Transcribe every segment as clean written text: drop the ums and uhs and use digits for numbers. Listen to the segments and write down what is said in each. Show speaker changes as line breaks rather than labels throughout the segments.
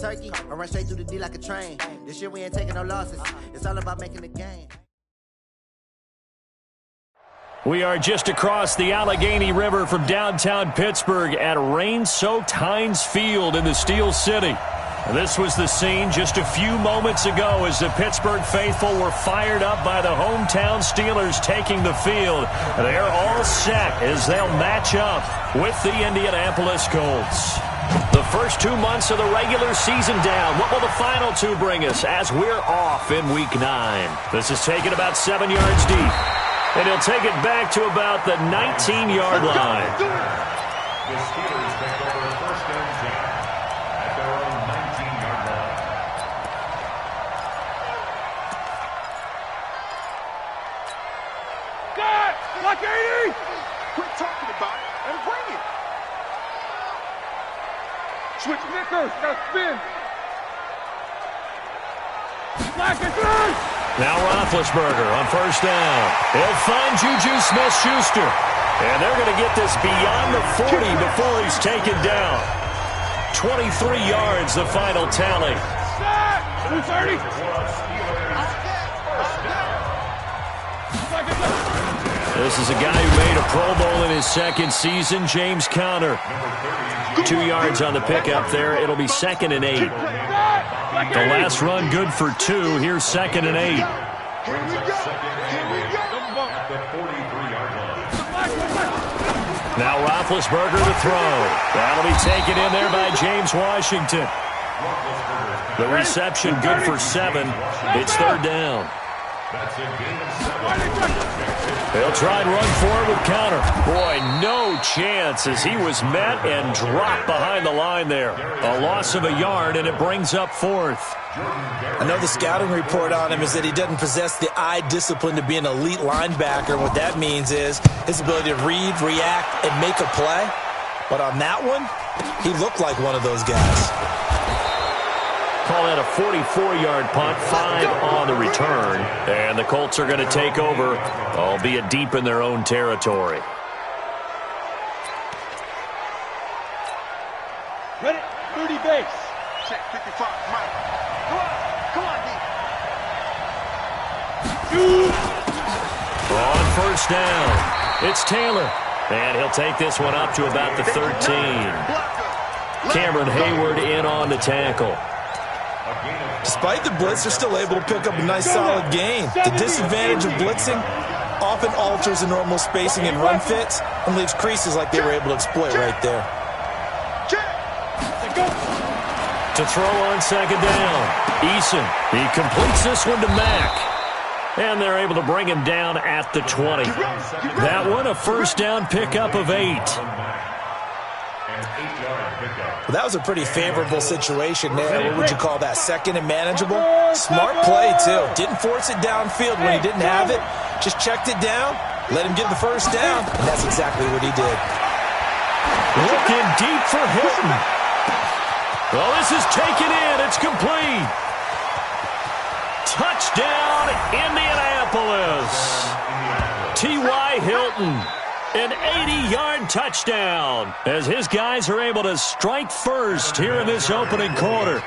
turkey or run straight through the D like a train. This year we ain't taking no losses. It's all about making the game.
We are just across the Allegheny River from downtown Pittsburgh at rain-soaked Heinz Field in the Steel City. This was the scene just a few moments ago as the Pittsburgh faithful were fired up by the hometown Steelers taking the field. They're all set as they'll match up with the Indianapolis Colts. The first 2 months of the regular season down. What will the final two bring us as we're off in Week 9? This is taken about 7 yards deep. And he'll take it back to about the 19-yard line.
The Steelers take over first and 10 at their own 19-yard line.
God! Block 80!
Quit talking about it and bring it.
Switch Nickers, now spin. Black is good!
Now Roethlisberger on first down. He'll find Juju Smith-Schuster. And they're going to get this beyond the 40 before he's taken down. 23 yards, the final tally.
230.
This is a guy who made a Pro Bowl in his second season, James Conner. 2 yards on the pickup there. It'll be 2nd and 8. The last run good for 2. Here's 2nd and 8. Now Roethlisberger to throw. That'll be taken in there by James Washington. The reception good for 7. It's 3rd down. They'll try and run forward with Conner. Boy, no chance as he was met and dropped behind the line there. A loss of a yard, and it brings up 4th.
I know the scouting report on him is that he doesn't possess the eye discipline to be an elite linebacker. What that means is his ability to read, react, and make a play. But on that one, he looked like one of those guys.
Call that a 44-yard punt, 5 on the return. And the Colts are going to take over, albeit deep in their own territory.
Ready? 30 base.
Check 55, Mike. Come on, D.
On first down, it's Taylor. And he'll take this one up to about the 13. Cameron Hayward in on the tackle.
Despite the blitz, they're still able to pick up a nice solid gain. The disadvantage of blitzing often alters the normal spacing and run fits and leaves creases like they were able to exploit right there.
To throw on 2nd down, Eason. He completes this one to Mack. And they're able to bring him down at the 20. That one a first down pickup of 8.
Well, that was a pretty favorable situation there. What would you call that? 2nd and manageable? Smart play, too. Didn't force it downfield when he didn't have it. Just checked it down, let him get the first down, and that's exactly what he did.
Looking deep for Hilton. Well, this is taken in. It's complete. Touchdown, Indianapolis. T.Y. Hilton. An 80-yard touchdown as his guys are able to strike first here in this opening quarter.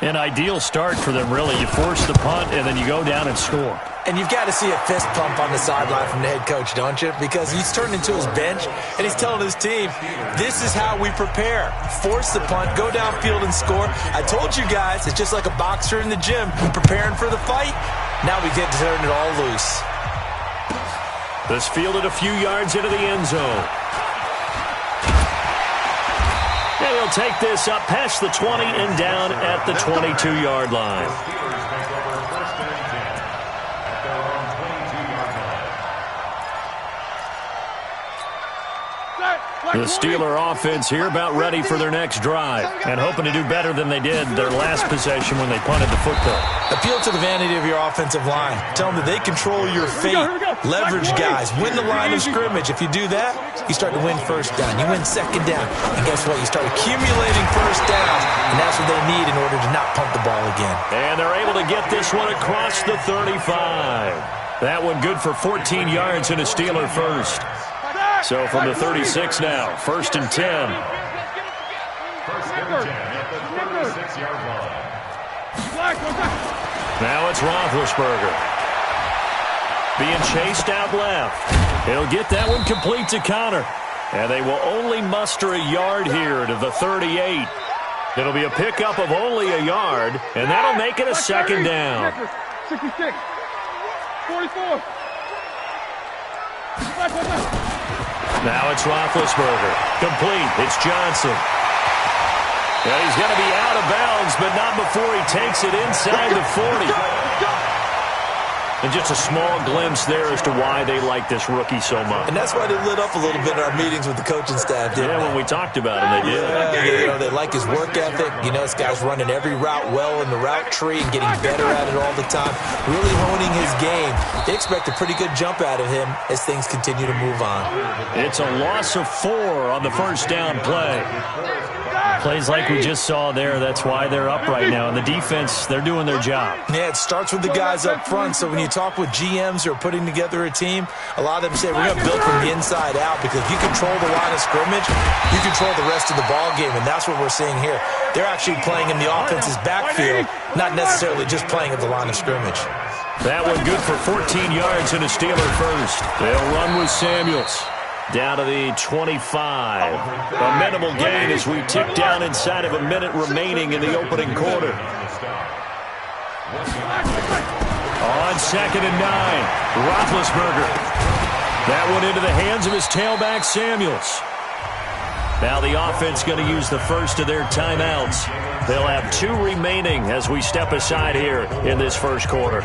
An ideal start for them, really. You force the punt, and then you go down and score.
And you've got to see a fist pump on the sideline from the head coach, don't you? Because he's turned into his bench, and he's telling his team, this is how we prepare. Force the punt, go downfield and score. I told you guys, it's just like a boxer in the gym preparing for the fight. Now we get to turn it all loose.
This fielded a few yards into the end zone. And he'll take this up past the 20 and down at the 22-yard line. The Steeler offense here about ready for their next drive and hoping to do better than they did their last possession when they punted the football.
Appeal to the vanity of your offensive line. Tell them that they control your fate. Leverage guys. Win the line of scrimmage. If you do that, you start to win first down. You win 2nd down. And guess what? You start accumulating first downs, and that's what they need in order to not punt the ball again.
And they're able to get this one across the 35. That one good for 14 yards and a Steeler first. So from the 36 now, 1st and 10.
First and 10 at the 36-yard line.
Now it's Roethlisberger. Being chased out left. He'll get that one complete to Connor. And they will only muster a yard here to the 38. It'll be a pickup of only a yard, and that'll make it a second down.
66. 44.
Now it's Roethlisberger. Complete. It's Johnson. And he's going to be out of bounds, but not before he takes it inside the 40. And just a small glimpse there as to why they like this rookie so much.
And that's why they lit up a little bit in our meetings with the coaching staff, didn't they?
When we talked about him, they did.
Yeah, they like his work ethic. This guy's running every route well in the route tree and getting better at it all the time, really honing his game. They expect a pretty good jump out of him as things continue to move on.
It's a loss of 4 on the first down play. Plays like we just saw there, that's why they're up right now. And the defense, they're doing their job.
Yeah, it starts with the guys up front. So when you talk with GMs who are putting together a team, a lot of them say, we're going to build from the inside out, because if you control the line of scrimmage, you control the rest of the ball game, and that's what we're seeing here. They're actually playing in the offense's backfield, not necessarily just playing at the line of scrimmage.
That one good for 14 yards and a Steeler first. They'll run with Samuels. Down to the 25. A minimal gain as we tick down inside of a minute remaining in the opening quarter. On second and 9, Roethlisberger. That one into the hands of his tailback, Samuels. Now the offense going to use the first of their timeouts. They'll have 2 remaining as we step aside here in this first quarter.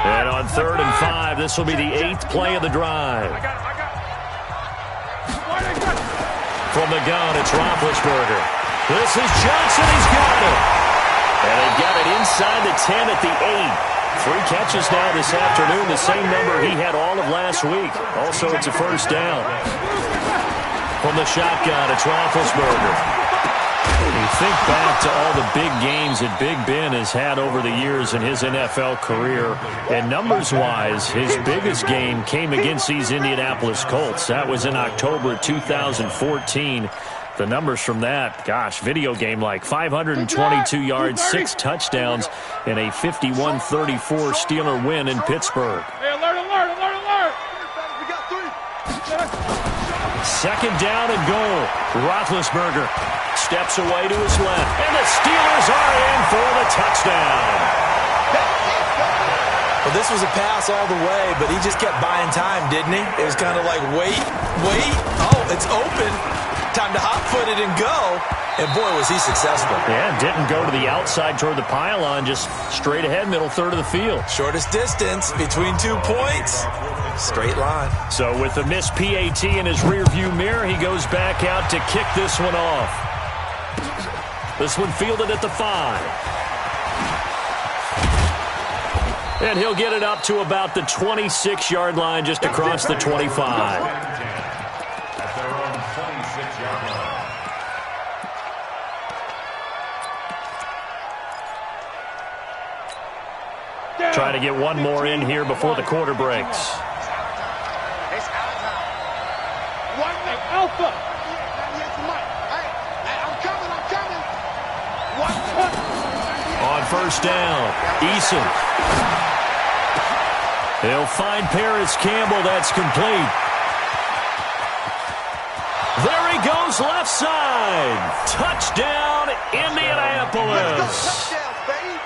And on 3rd and 5, this will be the 8th play of the drive. From the gun, it's Roethlisberger. This is Johnson. He's got it. And they got it inside the 10 at the 8. 3 catches now this afternoon, the same number he had all of last week. Also, it's a first down. From the shotgun, it's Roethlisberger. You think back to all the big games that Big Ben has had over the years in his NFL career, and numbers-wise, his biggest game came against these Indianapolis Colts. That was in October 2014. The numbers from that, gosh, video game like 522 yards, 6 touchdowns, and a 51-34 Steeler win in Pittsburgh.
Hey, alert, alert, alert, alert!
We got 3.
Second down and goal. Roethlisberger steps away to his left, and the Steelers are in for the touchdown.
Well, this was a pass all the way, but he just kept buying time, didn't he? It was kind of like, wait. Oh, it's open. Time to hot-foot it and go. And, boy, was he successful.
Yeah, didn't go to the outside toward the pylon, just straight ahead, middle third of the field.
Shortest distance between 2 points. Straight line. So
with the missed PAT in his rearview mirror, he goes back out to kick this one off. This one fielded at the 5. And he'll get it up to about the 26-yard line, just across the 25.
At their own 26-yard line.
Trying to get one more in here before the quarter breaks.
It's our time. One
Alpha!
Yes, Mike. Hey, I'm coming. One.
On first down, Eason. He'll find Paris Campbell. That's complete. There he goes, left side. Touchdown, Indianapolis.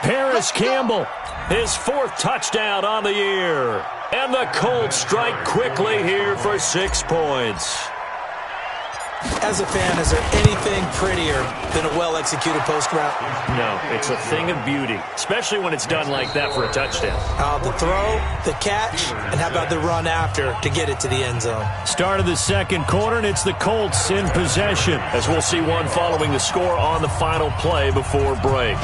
Paris Campbell, his 4th touchdown on the year. And the Colts strike quickly here for 6 points.
as a fan, is there anything prettier than a well-executed post route?
No, it's a thing of beauty, especially when it's done like that for a touchdown.
The throw, the catch, and how about the run after to get it to the end zone?
Start of the second quarter, and it's the Colts in possession, as we'll see one following the score on the final play before break.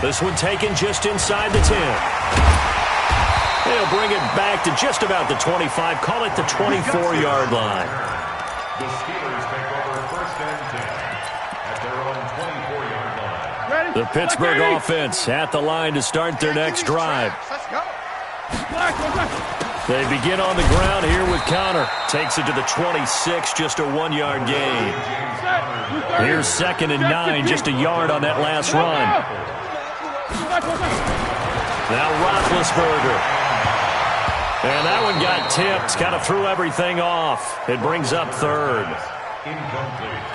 This one taken just inside the 10. They'll bring it back to just about the 25. Call it the 24-yard line.
The Steelers take over first and 10 at their own 24-yard line.
Ready?
The Pittsburgh offense at the line to start their next drive. They begin on the ground here with Connor. Takes it to the 26, just a 1-yard gain. Here's 2nd and 9, just a yard on that last run. Now Roethlisberger. And that one got tipped, kind of threw everything off. It brings up 3rd.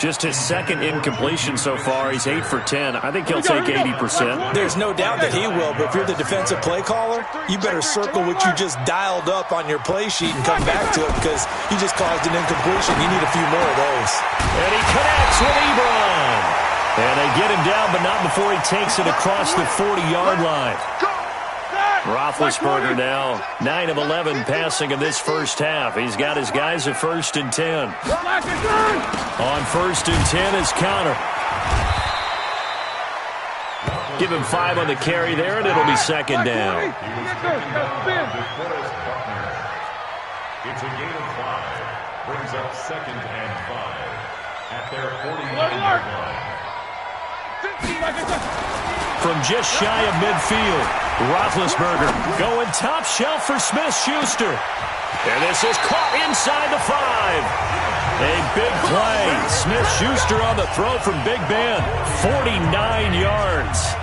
Just his 2nd incompletion so far. He's 8 for 10. I think he'll take 80%.
There's no doubt that he will, but if you're the defensive play caller, you better circle what you just dialed up on your play sheet and come back to it because you just caused an incompletion. You need a few more of those.
And he connects with Ebron. And they get him down, but not before he takes it across the 40-yard line. Roethlisberger now 9 of 11 passing in this first half. He's got his guys at 1st and 10. On 1st and 10 is Connor. Give him 5 on the carry there, and it'll be 2nd down.
It's a gain of 5. Brings up 2nd and 5 at their 40-yard line.
From just shy of midfield, Roethlisberger going top shelf for Smith-Schuster. And this is caught inside the 5. A big play. Smith-Schuster on the throw from Big Ben. 49 yards.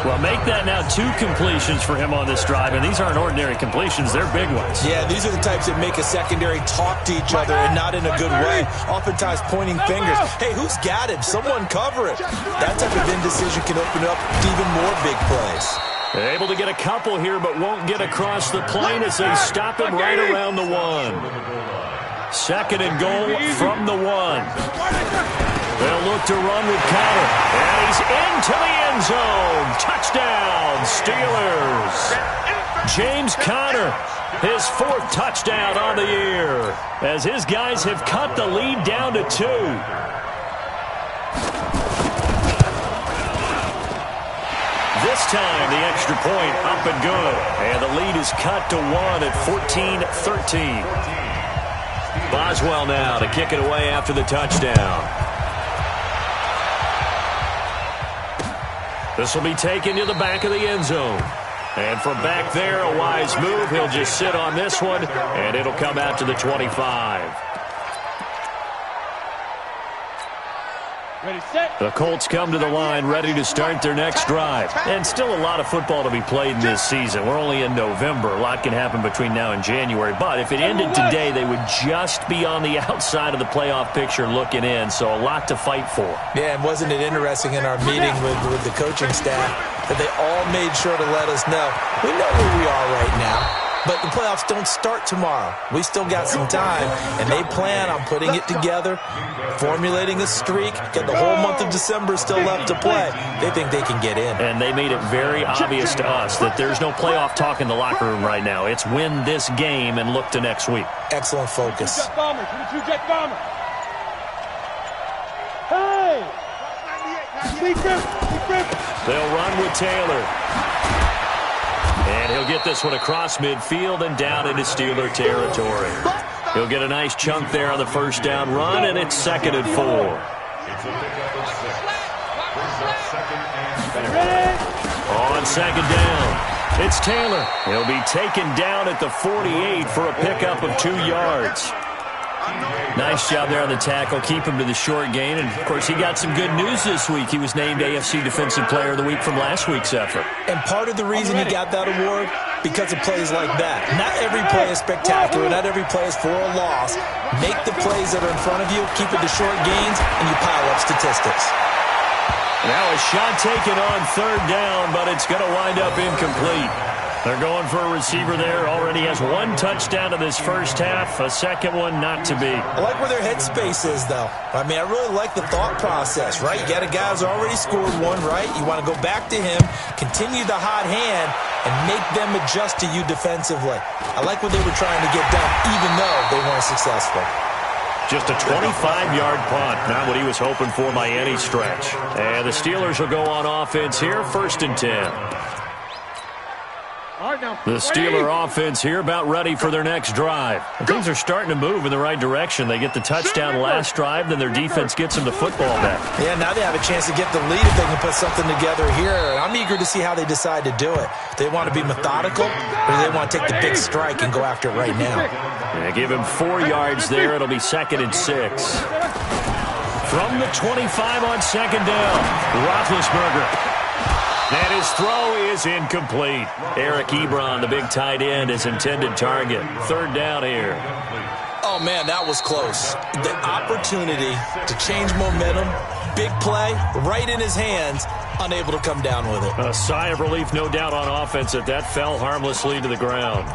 Well, make that now 2 completions for him on this drive, and these aren't ordinary completions. They're big ones.
Yeah, these are the types that make a secondary talk to each other and not in a good way. Oftentimes pointing fingers. Hey, who's got him? Someone cover it. That type of indecision can open up even more big plays.
Able to get a couple here, but won't get across the plane as they stop him right around the 1. 2nd and goal from the 1. They'll look to run with Connor. And he's into the end zone. Touchdown, Steelers. James Conner, his 4th touchdown on the year, as his guys have cut the lead down to 2. This time, the extra point up and good. And the lead is cut to 1 at 14-13. Boswell now to kick it away after the touchdown. This will be taken to the back of the end zone. And from back there, a wise move. He'll just sit on this one, and it'll come out to the 25.
Ready, set.
The Colts come to the line ready to start their next drive. And still a lot of football to be played in this season. We're only in November. A lot can happen between now and January. But if it ended today, they would just be on the outside of the playoff picture looking in. So a lot to fight for.
Yeah, and wasn't it interesting in our meeting with the coaching staff that they all made sure to let us know, we know where we are right now. But the playoffs don't start tomorrow. We still got some time, and they plan on putting it together, formulating a streak, got the whole month of December still left to play. They think they can get in.
And they made it very obvious to us that there's no playoff talk in the locker room right now. It's win this game and look to next week.
Excellent focus.
Jet bomber, 22 jet bomber. Hey!
They'll run with Taylor. And he'll get this one across midfield and down into Steeler territory. He'll get a nice chunk there on the first down run, and it's 2nd and 4.
It's a pickup of 6. Brings up 2nd and 4.
On 2nd down, it's Taylor. He'll be taken down at the 48 for a pickup of 2 yards. Nice job there on the tackle. Keep him to the short gain. And, of course, he got some good news this week. He was named AFC Defensive Player of the Week from last week's effort.
And part of the reason he got that award, because of plays like that. Not every play is spectacular. Not every play is for a loss. Make the plays that are in front of you, keep it to short gains, and you pile up statistics.
Now a shot taken on 3rd down, but it's going to wind up incomplete. They're going for a receiver there. Already has 1 touchdown in this first half. A 2nd one not to be.
I like where their headspace is, though. I mean, I really like the thought process, right? You got a guy who's already scored 1, right? You want to go back to him, continue the hot hand, and make them adjust to you defensively. I like what they were trying to get done, even though they weren't successful.
Just a 25-yard punt. Not what he was hoping for by any stretch. And the Steelers will go on offense here, 1st and 10. The Steeler offense here about ready for their next drive. And things are starting to move in the right direction. They get the touchdown last drive, then their defense gets them the football back.
Yeah, now they have a chance to get the lead if they can put something together here. And I'm eager to see how they decide to do it. Do they want to be methodical, or do they want to take the big strike and go after it right now?
Yeah, give him 4 yards there. It'll be 2nd and 6. From the 25 on 2nd down, Roethlisberger. And his throw is incomplete. Eric Ebron, the big tight end, his intended target. 3rd down here.
Oh, man, that was close. The opportunity to change momentum, big play, right in his hands, unable to come down with it.
A sigh of relief, no doubt, on offense that fell harmlessly to the ground.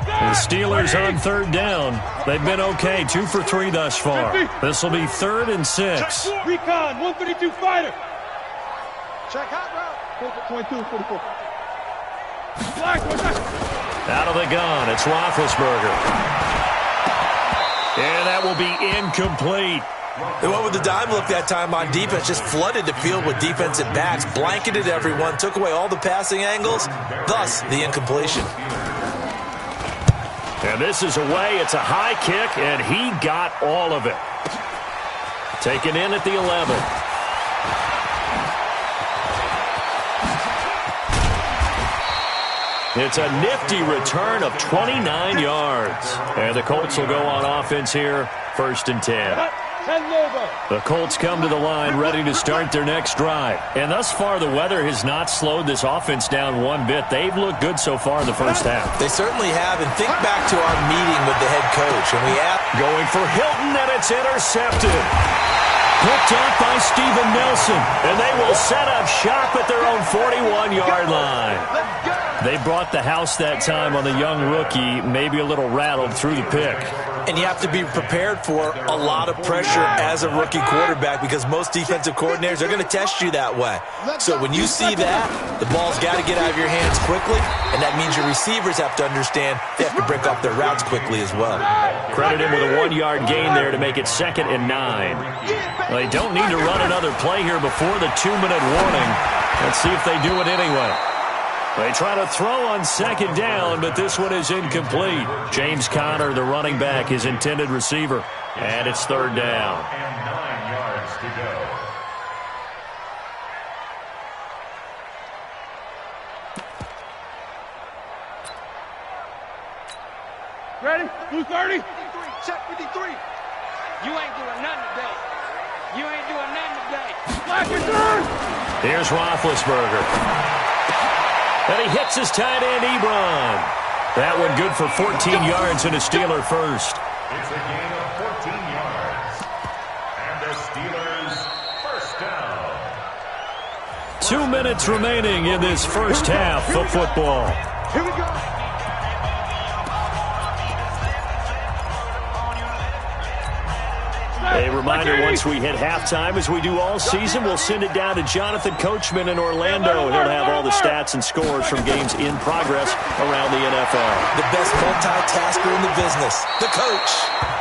The Steelers on 3rd down. They've been okay, 2 for 3 thus far. This will be 3rd and 6.
Recon, 132 fighter.
Check hot route.
22, 44.
Out of the gun, it's Roethlisberger. And that will be incomplete.
They went with the dime look that time on defense, just flooded the field with defensive backs, blanketed everyone, took away all the passing angles, thus the incompletion.
And this is away. It's a high kick, and he got all of it. Taken in at the 11. It's a nifty return of 29 yards. And the Colts will go on offense here, 1st and 10. The Colts come to the line ready to start their next drive. And thus far, the weather has not slowed this offense down one bit. They've looked good so far in the first half.
They certainly have. And think back to our meeting with the head coach. And we have
going for Hilton, and it's intercepted. Picked up by Steven Nelson. And they will set up shop at their own 41-yard line. They brought the house that time on the young rookie, maybe a little rattled through the pick.
And you have to be prepared for a lot of pressure as a rookie quarterback because most defensive coordinators are going to test you that way. So when you see that, the ball's got to get out of your hands quickly, and that means your receivers have to understand they have to break off their routes quickly as well.
Credit him with a 1-yard gain there to make it 2nd and 9. Well, they don't need to run another play here before the 2-minute warning. Let's see if they do it anyway. They try to throw on 2nd down, but this one is incomplete. James Conner, the running back, his intended receiver. And it's 3rd down.
And 9 yards to go.
Ready? 230.
Check 53.
You ain't doing nothing today. You ain't doing nothing today.
Black and third.
Here's Roethlisberger. And he hits his tight end, Ebron. That one good for 14 yards and a Steeler first.
It's a gain of 14 yards. And the Steelers first down.
2 minutes remaining in this first half of football.
Here we go.
A reminder, once we hit halftime, as we do all season, we'll send it down to Jonathan Coachman in Orlando. He'll have all the stats and scores from games in progress around the NFL.
The best multitasker in the business, the coach.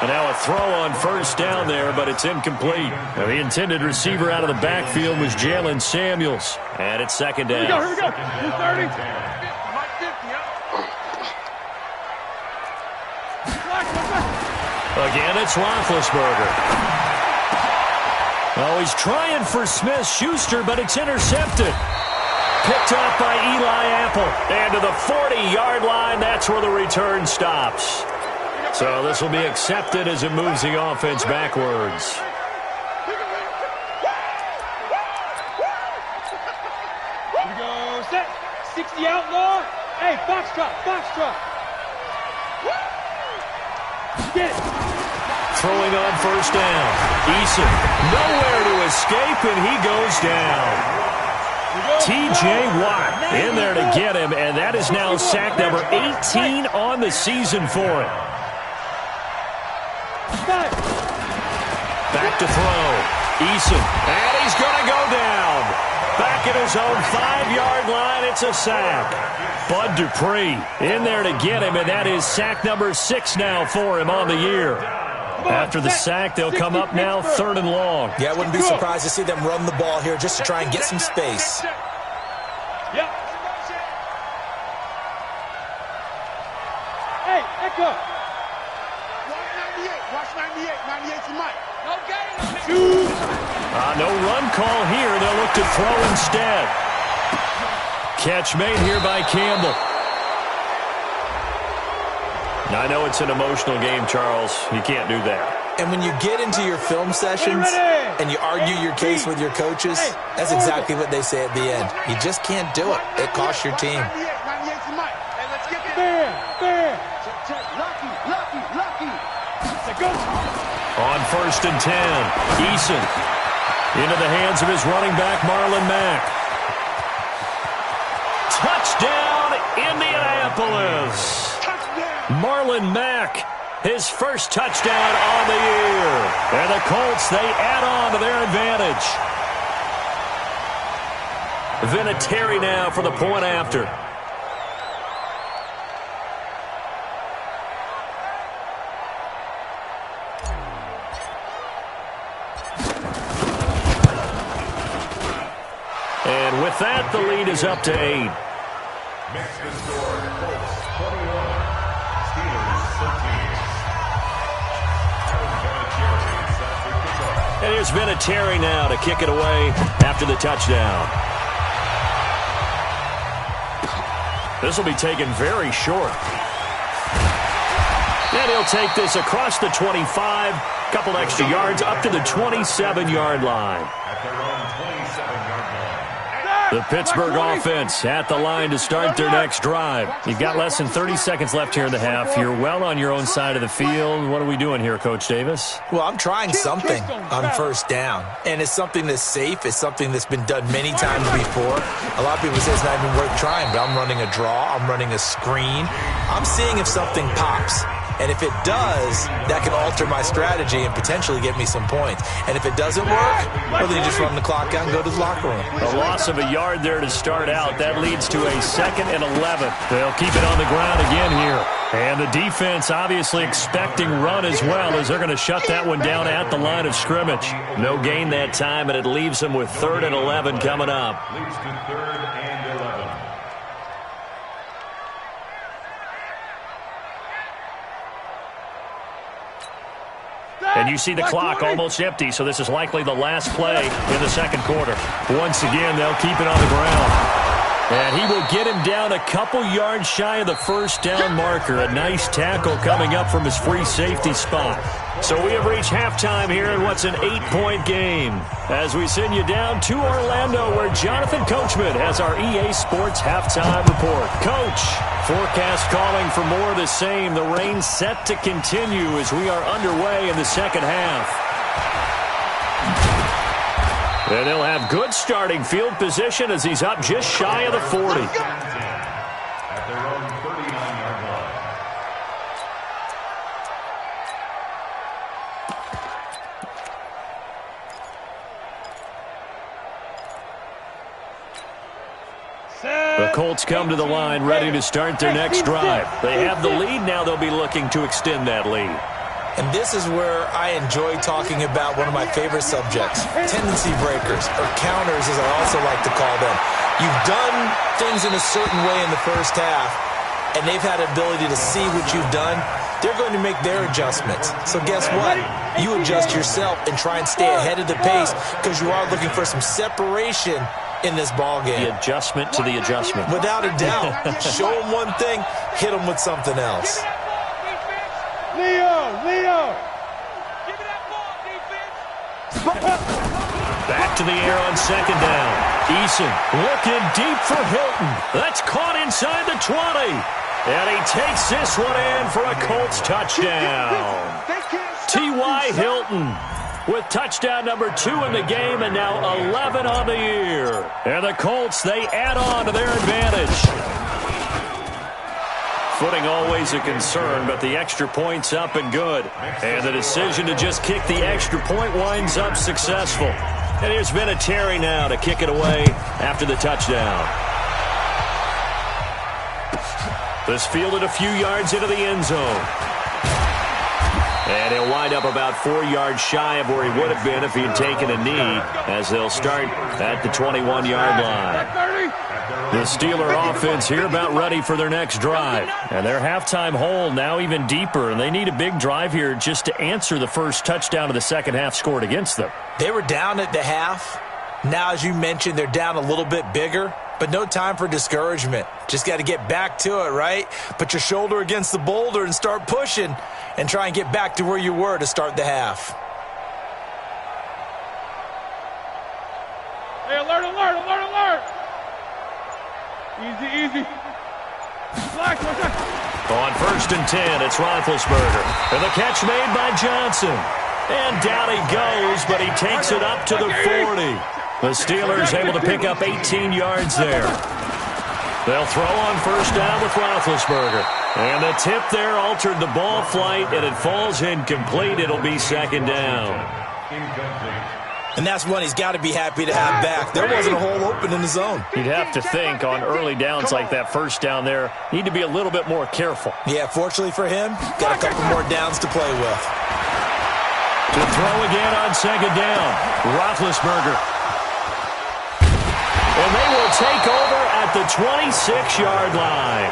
And now a throw on 1st down there, but it's incomplete. Now the intended receiver out of the backfield was Jalen Samuels. And it's 2nd down.
Here we go. 230.
Again, it's Roethlisberger. Oh, he's trying for Smith-Schuster, but it's intercepted. Picked up by Eli Apple. And to the 40-yard line, that's where the return stops. So this will be accepted as it moves the offense backwards.
Here we go. Set. 60 outlaw. Hey, foxtrot, foxtrot. Get it.
Throwing on 1st down. Eason nowhere to escape, and he goes down. T.J. Watt in there to get him, and that is now sack number 18 on the season for him. Back to throw. Eason, and he's going to go down. Back at his own 5-yard line, it's a sack. Bud Dupree in there to get him, and that is sack number 6 now for him on the year. After the sack, they'll come up now 3rd and long.
Yeah, I wouldn't be surprised to see them run the ball here just to try and get some space.
Yep. Hey, echo.
Watch 98. Watch 98. 98's Mike.
No game.
No run call here. They'll look to throw instead. Catch made here by Campbell. Now, I know it's an emotional game, Charles. You can't do that.
And when you get into your film sessions and you argue your case with your coaches, that's exactly what they say at the end. You just can't do it. It costs your team.
98's Mike. Hey, let's get
Fair, fair.
Check. Lucky.
Go.
On 1st and 10, Eason into the hands of his running back, Marlon Mack. Touchdown, Indianapolis. Marlon Mack, his first touchdown on the year. And the Colts, they add on to their advantage. Vinatieri now for the point after. And with that, the lead is up to 8.
Makes the score, Colts 21, Steelers 13.
And here's Vinatieri now to kick it away after the touchdown. This will be taken very short. And he'll take this across the 25, couple extra yards up to the 27-yard line.
At their own 27-yard line.
The Pittsburgh offense at the line to start their next drive. You've got less than 30 seconds left here in the half. You're well on your own side of the field. What are we doing here, Coach Davis?
Well, I'm trying something on 1st down, and it's something that's safe. It's something that's been done many times before. A lot of people say it's not even worth trying, but I'm running a draw. I'm running a screen. I'm seeing if something pops. And if it does, that can alter my strategy and potentially get me some points. And if it doesn't work, well, then you just run the clock out and go to the locker room.
A loss of a yard there to start out. That leads to a 2nd and 11. They'll keep it on the ground again here. And the defense obviously expecting run as well, as they're going to shut that one down at the line of scrimmage. No gain that time, and it leaves them with 3rd and 11 coming up.
Leads to 3rd and 11.
And you see the clock almost empty, so this is likely the last play in the 2nd quarter. Once again, they'll keep it on the ground. And he will get him down a couple yards shy of the 1st down marker. A nice tackle coming up from his free safety spot. So we have reached halftime here in what's an 8-point game, as we send you down to Orlando, where Jonathan Coachman has our EA Sports halftime report. Coach, forecast calling for more of the same. The rain set to continue as we are underway in the 2nd half. And they'll have good starting field position as he's up just shy of the 40.
At their own 39-yard line.
The Colts come to the line ready to start their next drive. They have the lead. Now they'll be looking to extend that lead.
And this is where I enjoy talking about one of my favorite subjects, tendency breakers, or counters as I also like to call them. You've done things in a certain way in the 1st half, and they've had an ability to see what you've done. They're going to make their adjustments. So guess what? You adjust yourself and try and stay ahead of the pace, because you are looking for some separation in this ball game.
The adjustment to the adjustment.
Without a doubt. Show them one thing, hit them with something else.
Leo!
Give me that ball, defense!
Back to the air on 2nd down. Eason looking deep for Hilton. That's caught inside the 20. And he takes this one in for a Colts touchdown. T.Y. Hilton with touchdown number 2 in the game, and now 11 on the year. And the Colts, they add on to their advantage. Footing always a concern, but the extra point's up and good. And the decision to just kick the extra point winds up successful. And here's Vinatieri now to kick it away after the touchdown. This fielded a few yards into the end zone. And he'll wind up about 4 yards shy of where he would have been if he had taken a knee, as they'll start at the 21-yard line. The Steeler offense here about ready for their next drive. And their halftime hole now even deeper, and they need a big drive here just to answer the first touchdown of the second half scored against them.
They were down at the half. Now, as you mentioned, they're down a little bit bigger, but no time for discouragement. Just got to get back to it, right? Put your shoulder against the boulder and start pushing and try and get back to where you were to start the half.
Hey, alert, alert, alert, alert! Easy, easy. Black,
on 1st and 10, it's Roethlisberger. And the catch made by Johnson. And down he goes, but he takes it up to the 40. The Steelers able to pick up 18 yards there. They'll throw on 1st down with Roethlisberger. And the tip there altered the ball flight, and it falls incomplete. It'll be 2nd down.
And that's one he's got to be happy to have back. There wasn't a hole open in the zone.
You'd have to think on early downs like that 1st down there, need to be a little bit more careful.
Yeah, fortunately for him, got a couple more downs to play with.
To throw again on 2nd down, Roethlisberger. And they will take over at the 26-yard line.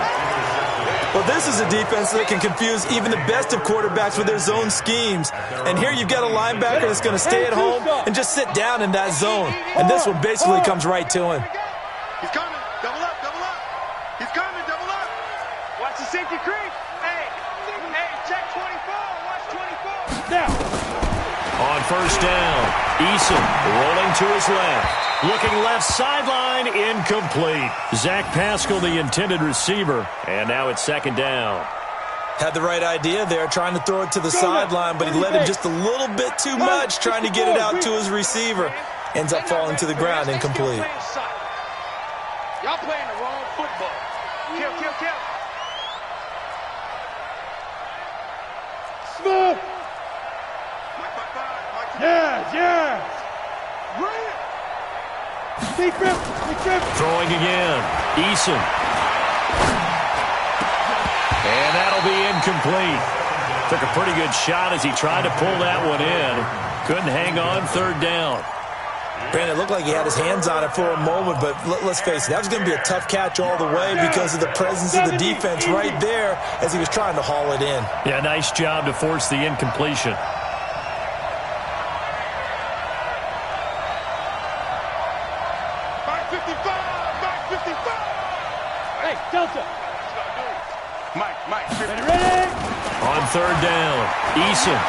Well, this is a defense that can confuse even the best of quarterbacks with their zone schemes. And here you've got a linebacker that's going to stay at home and just sit down in that zone. And this one basically comes right to him.
He's coming. Double up, double up. He's coming, double up.
Watch the safety creep. Hey, check 24. Watch 24.
Now.
On 1st down, Eason rolling to his left. Looking left sideline, incomplete. Zach Pascal, the intended receiver, and now it's 2nd down.
Had the right idea there, trying to throw it to the sideline, but he led him just a little bit too much, trying to get it out to his receiver. Ends up falling to the ground, incomplete.
Y'all playing the wrong football. Kill, kill, kill.
Smooth. Yes, yes. Deep grip, deep grip.
Throwing again, Eason. And that'll be incomplete. Took a pretty good shot as he tried to pull that one in. Couldn't hang on 3rd down.
Brandon, it looked like he had his hands on it for a moment, but let's face it, that was going to be a tough catch all the way because of the presence of the defense right there as he was trying to haul it in.
Yeah, nice job to force the incompletion.
Hey, Delta.
Mike.
Ready?
On 3rd down, Eason.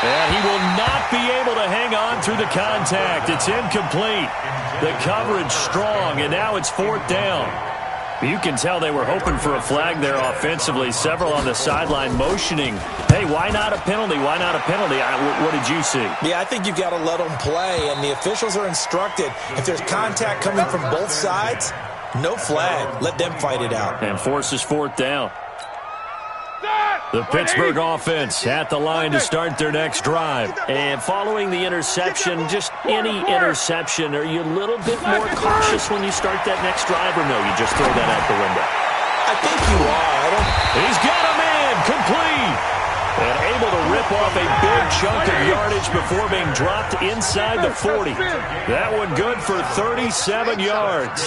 And he will not be able to hang on through the contact. It's incomplete. The coverage strong, and now it's 4th down. You can tell they were hoping for a flag there offensively. Several on the sideline motioning. Hey, why not a penalty? Why not a penalty? What did you see?
Yeah, I think you've got to let them play, and the officials are instructed. If there's contact coming from both sides, no flag. Let them fight it out.
And forces 4th down. The Pittsburgh offense at the line to start their next drive. And following the interception, just any interception, are you a little bit more cautious when you start that next drive, or no, you just throw that out the window?
I think you are.
He's got a man, complete. And able to rip off a big chunk of yardage before being dropped inside the 40. That one good for 37 yards.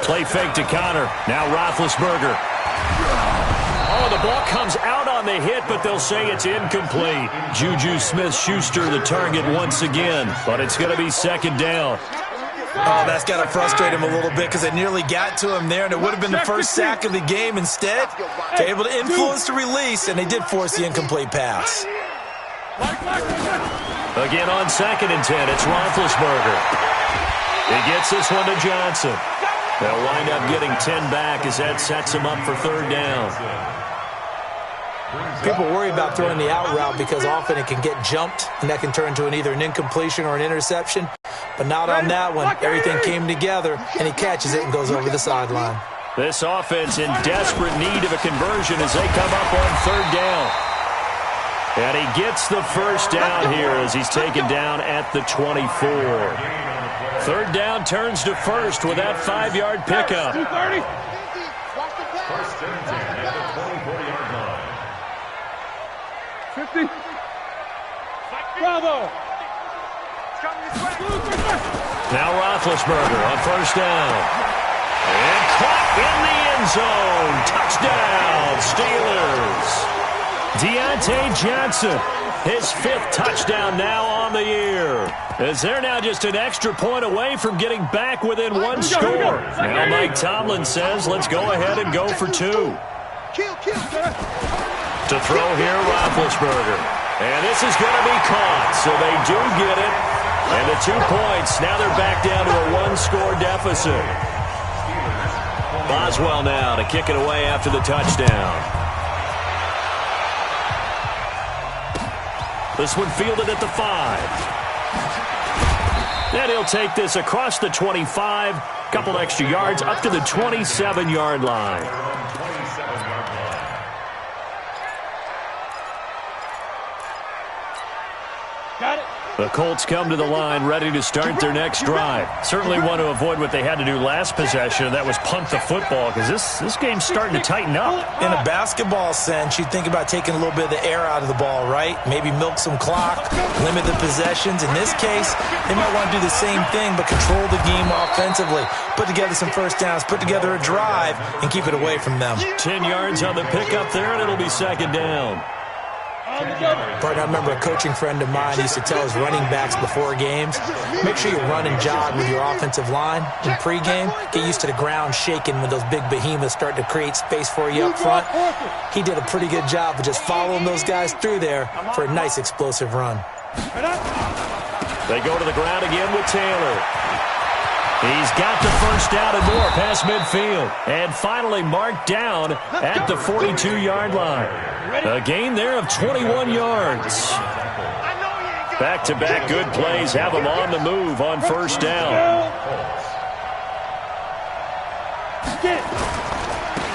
Play fake to Connor. Now Roethlisberger. Oh, the ball comes out on the hit, but they'll say it's incomplete. Juju Smith-Schuster the target once again, but it's going to be 2nd down.
Oh, that's got to frustrate him a little bit because they nearly got to him there, and it would have been the first sack of the game. Instead, they're able to influence the release, and they did force the incomplete pass.
Again on 2nd and 10, it's Roethlisberger. He gets this one to Johnson. They'll wind up getting 10 back as that sets him up for 3rd down.
People worry about throwing the out route because often it can get jumped, and that can turn into either an incompletion or an interception. But not on that one. Everything came together, and he catches it and goes over the sideline.
This offense in desperate need of a conversion as they come up on 3rd down. And he gets the first down here as he's taken down at the 24. 3rd down turns to 1st with that 5-yard pickup.
230.
First and 10 at the 24-yard line.
60. Bravo.
Now Roethlisberger on first down. And caught in the end zone. Touchdown, Steelers. Deontay Johnson, his 5th touchdown now on the year. As they're now just an extra point away from getting back within one score. Now Mike Tomlin says, let's go ahead and go for 2. To throw here, Roethlisberger. And this is going to be caught, so they do get it. And the 2 points, now they're back down to a 1-score deficit. Boswell now to kick it away after the touchdown. This one fielded at the 5. And he'll take this across the 25, couple extra yards up to the 27-yard line.
Got it.
The Colts come to the line ready to start their next drive. Certainly want to avoid what they had to do last possession, and that was punt the football, because this game's starting to tighten up.
In a basketball sense, you think about taking a little bit of the air out of the ball, right? Maybe milk some clock, limit the possessions. In this case, they might want to do the same thing, but control the game offensively. Put together some first downs, put together a drive, and keep it away from them.
10 yards on the pickup there, and it'll be second down.
Pardon, I remember a coaching friend of mine used to tell his running backs before games, make sure you run and jog with your offensive line in pregame. Get used to the ground shaking when those big behemoths start to create space for you up front. He did a pretty good job of just following those guys through there for a nice explosive run.
They go to the ground again with Taylor. He's got the first down and more past midfield. And finally marked down at the 42-yard line. A gain there of 21 yards. Back-to-back good plays have them on the move on first down.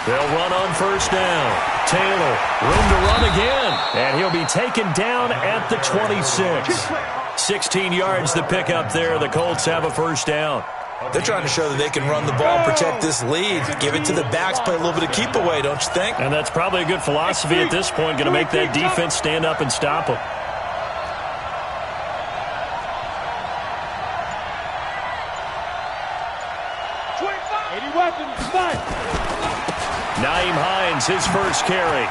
They'll run on first down. Taylor, room to run again. And he'll be taken down at the 26. 16 yards to pick up there. The Colts have a first down.
They're trying to show that they can run the ball and protect this lead. Give it to the backs, play a little bit of keep away, don't you think?
And that's probably a good philosophy at this point. Going to make that defense stand up and stop them. Nyheim Hines, his first carry.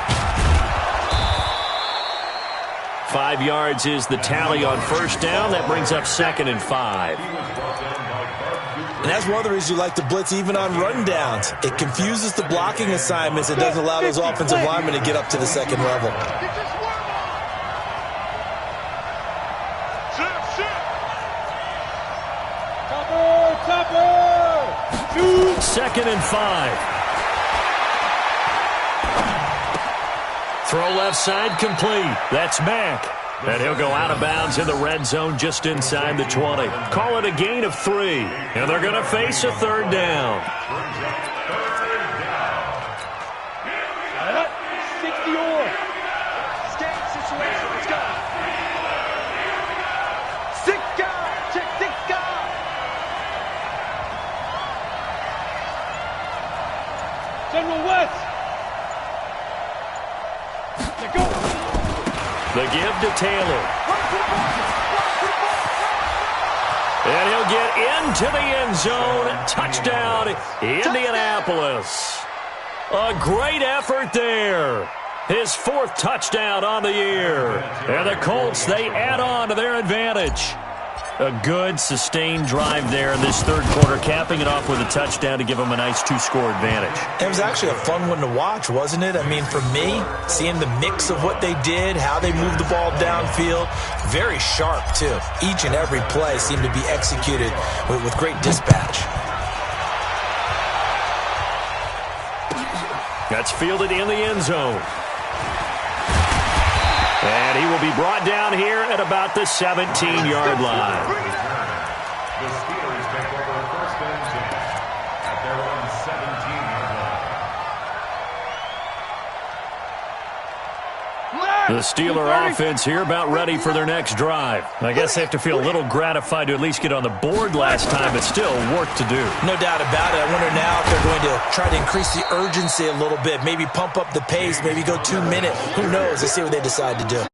5 yards is the tally on first down. That brings up 2nd and 5.
And that's one of the reasons you like to blitz even on rundowns. It confuses the blocking assignments. It doesn't allow those offensive linemen to get up to the second level.
Second and 5. Throw left side complete. That's Mack. And he'll go out of bounds in the red zone just inside the 20. Call it a gain of 3. And they're going to face a third down.
60-or.
Escape situation. Let's go. 6 guys. Check 6 guys.
General West. Let go.
The give to Taylor. And he'll get into the end zone. Touchdown, Indianapolis. A great effort there. His 4th touchdown on the year. And the Colts, they add on to their advantage. A good, sustained drive there in this third quarter, capping it off with a touchdown to give them a nice 2-score advantage.
It was actually a fun one to watch, wasn't it? I mean, for me, seeing the mix of what they did, how they moved the ball downfield, very sharp, too. Each and every play seemed to be executed with great dispatch.
That's fielded in the end zone. And he will be brought down here at about the 17-yard line.
The Steelers take over 1st and 10 at their own 17-yard line.
The Steeler offense here about ready for their next drive. I guess they have to feel a little gratified to at least get on the board last time, but still work to do.
No doubt about it. I wonder now if they're going to try to increase the urgency a little bit, maybe pump up the pace, maybe go 2 minutes. Who knows? Let's see what they decide to do.